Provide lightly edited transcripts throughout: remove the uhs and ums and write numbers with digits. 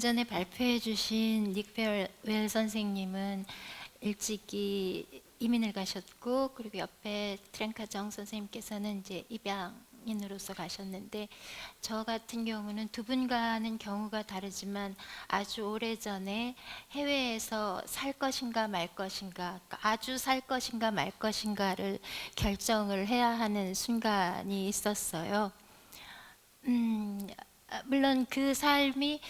전에 발표해 주신 닉 페어웰 선생님은 일찍이 이민을 가셨고, 그리고 옆에 트랭카 정 선생님께서는 이제 입양인으로서 가셨는데, 저 같은 경우는 두 분과는 경우가 다르지만 아주 오래전에 해외에서 살 것인가 말 것인가, 아주 살 것인가 말 것인가를 결정을 해야 하는 순간이 있었어요. 물론 그 삶이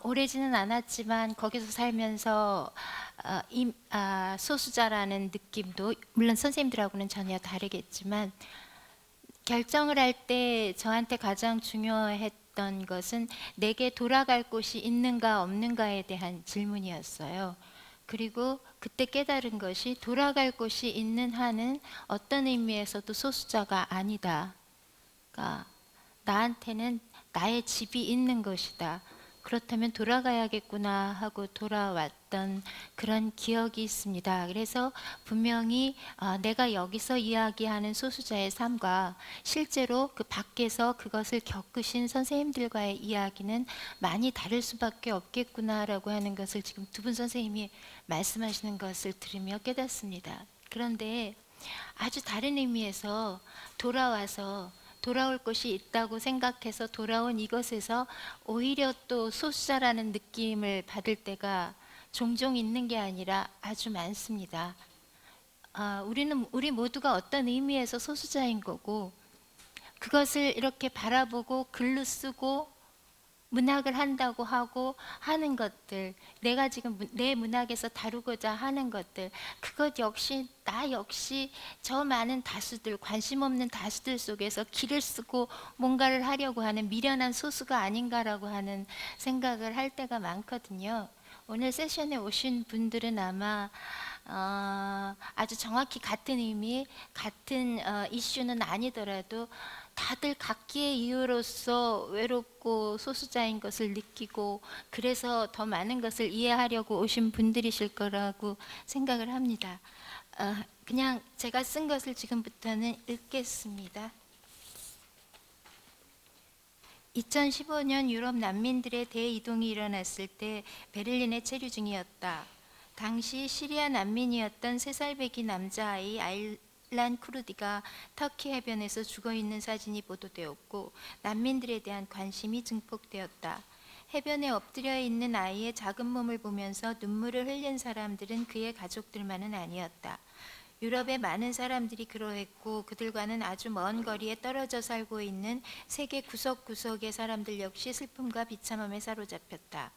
오래지는 않았지만 거기서 살면서 소수자라는 느낌도 물론 선생님들하고는 전혀 다르겠지만, 결정을 할 때 저한테 가장 중요했던 것은 내게 돌아갈 곳이 있는가 없는가에 대한 질문이었어요. 그리고 그때 깨달은 것이, 돌아갈 곳이 있는 한은 어떤 의미에서도 소수자가 아니다. 그러니까 나한테는 나의 집이 있는 것이다. 그렇다면 돌아가야겠구나 하고 돌아왔던 그런 기억이 있습니다. 그래서 분명히 내가 여기서 이야기하는 소수자의 삶과 실제로 그 밖에서 그것을 겪으신 선생님들과의 이야기는 많이 다를 수밖에 없겠구나라고 하는 것을 지금 두 분 선생님이 말씀하시는 것을 들으며 깨닫습니다. 그런데 아주 다른 의미에서 돌아올 것이 있다고 생각해서 돌아온 이것에서 오히려 또 소수자라는 느낌을 받을 때가 종종 있는 게 아니라 아주 많습니다. 우리 모두가 어떤 의미에서 소수자인 거고, 그것을 이렇게 바라보고 글로 쓰고 문학을 한다고 하고 하는 것들, 내가 지금 내 문학에서 다루고자 하는 것들, 그것 역시 나 역시 저 많은 다수들, 관심 없는 다수들 속에서 길을 쓰고 뭔가를 하려고 하는 미련한 소수가 아닌가라고 하는 생각을 할 때가 많거든요. 오늘 세션에 오신 분들은 아마 아주 정확히 같은 의미, 같은 이슈는 아니더라도 다들 각기의 이유로서 외롭고 소수자인 것을 느끼고, 그래서 더 많은 것을 이해하려고 오신 분들이실 거라고 생각을 합니다. 그냥 제가 쓴 것을 지금부터는 읽겠습니다. 2015년 유럽 난민들의 대이동이 일어났을 때 베를린에 체류 중이었다. 당시 시리아 난민이었던 3살배기 남자아이 아일란 쿠르디가 터키 해변에서 죽어있는 사진이 보도되었고, 난민들에 대한 관심이 증폭되었다. 해변에 엎드려 있는 아이의 작은 몸을 보면서 눈물을 흘린 사람들은 그의 가족들만은 아니었다. 유럽의 많은 사람들이 그러했고, 그들과는 아주 먼 거리에 떨어져 살고 있는 세계 구석구석의 사람들 역시 슬픔과 비참함에 사로잡혔다.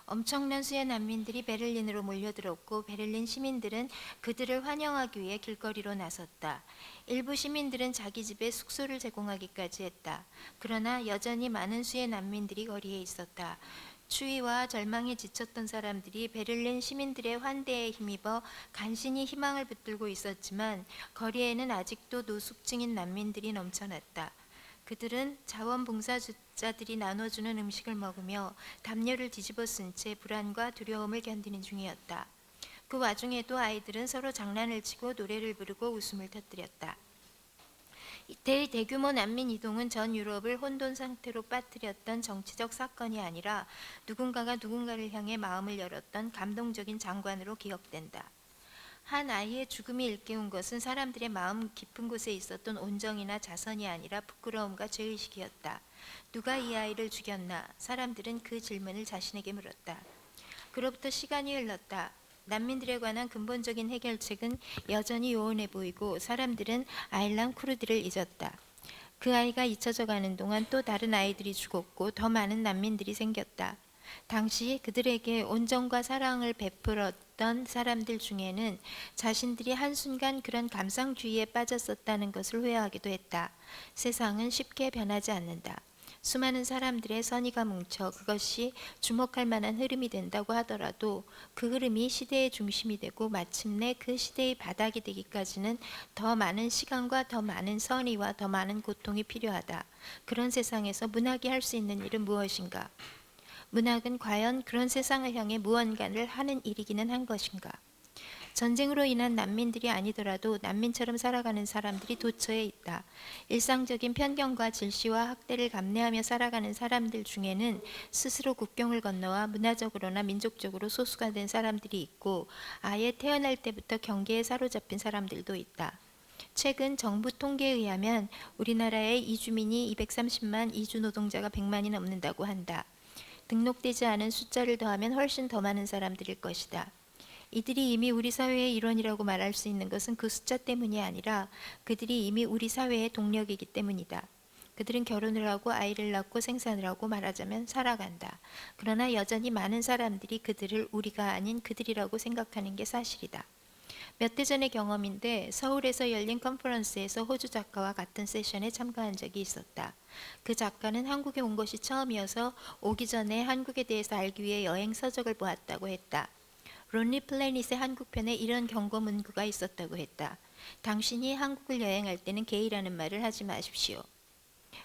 엄청난 수의 난민들이 베를린으로 몰려들었고, 베를린 시민들은 그들을 환영하기 위해 길거리로 나섰다. 일부 시민들은 자기 집에 숙소를 제공하기까지 했다. 그러나 여전히 많은 수의 난민들이 거리에 있었다. 추위와 절망에 지쳤던 사람들이 베를린 시민들의 환대에 힘입어 간신히 희망을 붙들고 있었지만, 거리에는 아직도 노숙 중인 난민들이 넘쳐났다. 그들은 자원봉사자들이 나눠주는 음식을 먹으며 담요를 뒤집어 쓴 채 불안과 두려움을 견디는 중이었다. 그 와중에도 아이들은 서로 장난을 치고 노래를 부르고 웃음을 터뜨렸다. 대규모 난민 이동은 전 유럽을 혼돈 상태로 빠뜨렸던 정치적 사건이 아니라 누군가가 누군가를 향해 마음을 열었던 감동적인 장관으로 기억된다. 한 아이의 죽음이 일깨운 것은 사람들의 마음 깊은 곳에 있었던 온정이나 자선이 아니라 부끄러움과 죄의식이었다. 누가 이 아이를 죽였나? 사람들은 그 질문을 자신에게 물었다. 그로부터 시간이 흘렀다. 난민들에 관한 근본적인 해결책은 여전히 요원해 보이고, 사람들은 아일란 쿠르드를 잊었다. 그 아이가 잊혀져 가는 동안 또 다른 아이들이 죽었고, 더 많은 난민들이 생겼다. 당시 그들에게 온정과 사랑을 베풀었던 사람들 중에는 자신들이 한순간 그런 감상주의에 빠졌었다는 것을 후회하기도 했다. 세상은 쉽게 변하지 않는다. 수많은 사람들의 선의가 뭉쳐 그것이 주목할 만한 흐름이 된다고 하더라도, 그 흐름이 시대의 중심이 되고 마침내 그 시대의 바닥이 되기까지는 더 많은 시간과 더 많은 선의와 더 많은 고통이 필요하다. 그런 세상에서 문학이 할 수 있는 일은 무엇인가? 문학은 과연 그런 세상을 향해 무언가를 하는 일이기는 한 것인가? 전쟁으로 인한 난민들이 아니더라도 난민처럼 살아가는 사람들이 도처에 있다. 일상적인 편견과 질시와 학대를 감내하며 살아가는 사람들 중에는 스스로 국경을 건너와 문화적으로나 민족적으로 소수가 된 사람들이 있고 아예 태어날 때부터 경계에 사로잡힌 사람들도 있다. 최근 정부 통계에 의하면 우리나라의 이주민이 230만, 이주 노동자가 100만이 넘는다고 한다. 등록되지 않은 숫자를 더하면 훨씬 더 많은 사람들일 것이다. 이들이 이미 우리 사회의 일원이라고 말할 수 있는 것은 그 숫자 때문이 아니라 그들이 이미 우리 사회의 동력이기 때문이다. 그들은 결혼을 하고 아이를 낳고 생산을 하고 말하자면 살아간다. 그러나 여전히 많은 사람들이 그들을 우리가 아닌 그들이라고 생각하는 게 사실이다. 몇 대 전의 경험인데 서울에서 열린 컨퍼런스에서 호주 작가와 같은 세션에 참가한 적이 있었다. 그 작가는 한국에 온 것이 처음이어서 오기 전에 한국에 대해서 알기 위해 여행 서적을 보았다고 했다. 론리 플래닛의 한국편에 이런 경고 문구가 있었다고 했다. 당신이 한국을 여행할 때는 게이라는 말을 하지 마십시오.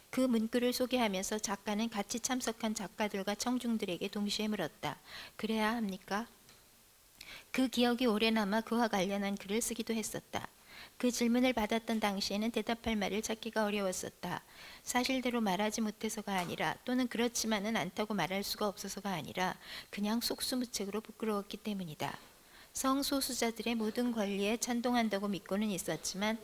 그 문구를 소개하면서 작가는 같이 참석한 작가들과 청중들에게 동시에 물었다. 그래야 합니까? 그 기억이 오래 남아 그와 관련한 글을 쓰기도 했었다. 그 질문을 받았던 당시에는 대답할 말을 찾기가 어려웠었다. 사실대로 말하지 못해서가 아니라 또는 그렇지만은 않다고 말할 수가 없어서가 아니라 그냥 속수무책으로 부끄러웠기 때문이다. 성소수자들의 모든 권리에 찬동한다고 믿고는 있었지만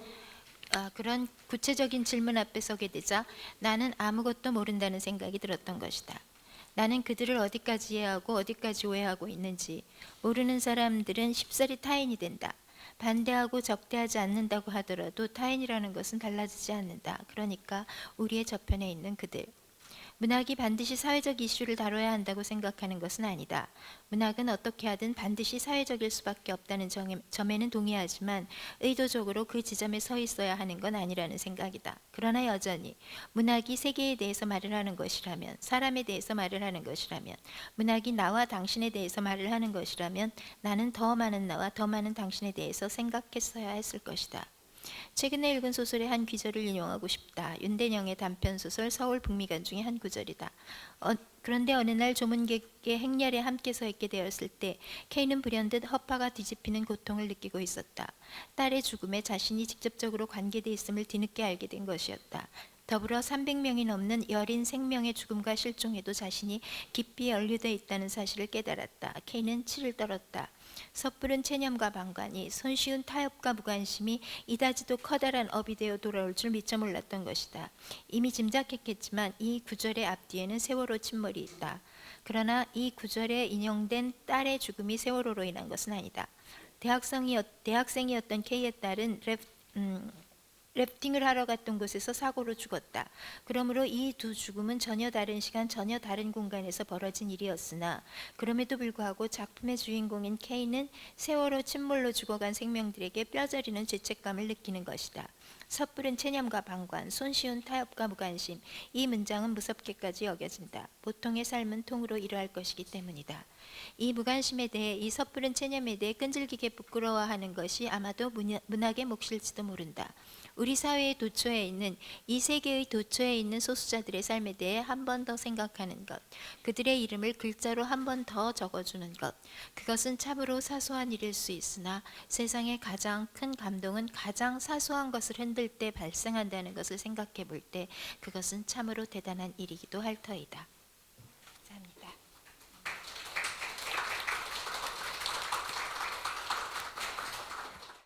그런 구체적인 질문 앞에 서게 되자 나는 아무것도 모른다는 생각이 들었던 것이다. 나는 그들을 어디까지 이해하고 어디까지 오해하고 있는지 모르는 사람들은 쉽사리 타인이 된다. 반대하고 적대하지 않는다고 하더라도 타인이라는 것은 달라지지 않는다. 그러니까 우리의 저편에 있는 그들. 문학이 반드시 사회적 이슈를 다뤄야 한다고 생각하는 것은 아니다. 문학은 어떻게 하든 반드시 사회적일 수밖에 없다는 점에는 동의하지만 의도적으로 그 지점에 서 있어야 하는 건 아니라는 생각이다. 그러나 여전히 문학이 세계에 대해서 말을 하는 것이라면, 사람에 대해서 말을 하는 것이라면, 문학이 나와 당신에 대해서 말을 하는 것이라면 나는 더 많은 나와 더 많은 당신에 대해서 생각했어야 했을 것이다. 최근에 읽은 소설의 한 귀절을 인용하고 싶다. 윤대영의 단편소설 서울 북미관 중의 한 구절이다. 그런데 어느 날 조문객의 행렬에 함께 서 있게 되었을 때 K는 불현듯 허파가 뒤집히는 고통을 느끼고 있었다. 딸의 죽음에 자신이 직접적으로 관계돼 있음을 뒤늦게 알게 된 것이었다. 더불어 300명이 넘는 여린 생명의 죽음과 실종에도 자신이 깊이 연루되어 있다는 사실을 깨달았다. K는 치를 떨었다. 섣부른 체념과 방관이 손쉬운 타협과 무관심이 이다지도 커다란 업이 되어 돌아올 줄 미처 몰랐던 것이다. 이미 짐작했겠지만 이 구절의 앞뒤에는 세월호 침몰이 있다. 그러나 이 구절에 인용된 딸의 죽음이 세월호로 인한 것은 아니다. 대학생이었던 K의 딸은 래프팅을 하러 갔던 곳에서 사고로 죽었다. 그러므로 이 두 죽음은 전혀 다른 시간, 전혀 다른 공간에서 벌어진 일이었으나 그럼에도 불구하고 작품의 주인공인 K는 세월호 침몰로 죽어간 생명들에게 뼈저리는 죄책감을 느끼는 것이다. 섣부른 체념과 방관, 손쉬운 타협과 무관심, 이 문장은 무섭게까지 여겨진다. 보통의 삶은 통으로 이러할 것이기 때문이다. 이 무관심에 대해, 이 섣부른 체념에 대해 끈질기게 부끄러워하는 것이 아마도 문학의 몫일지도 모른다. 우리 사회의 도처에 있는, 이 세계의 도처에 있는 소수자들의 삶에 대해 한 번 더 생각하는 것, 그들의 이름을 글자로 한 번 더 적어주는 것, 그것은 참으로 사소한 일일 수 있으나 세상의 가장 큰 감동은 가장 사소한 것을 흔들 때 발생한다는 것을 생각해 볼 때 그것은 참으로 대단한 일이기도 할 터이다.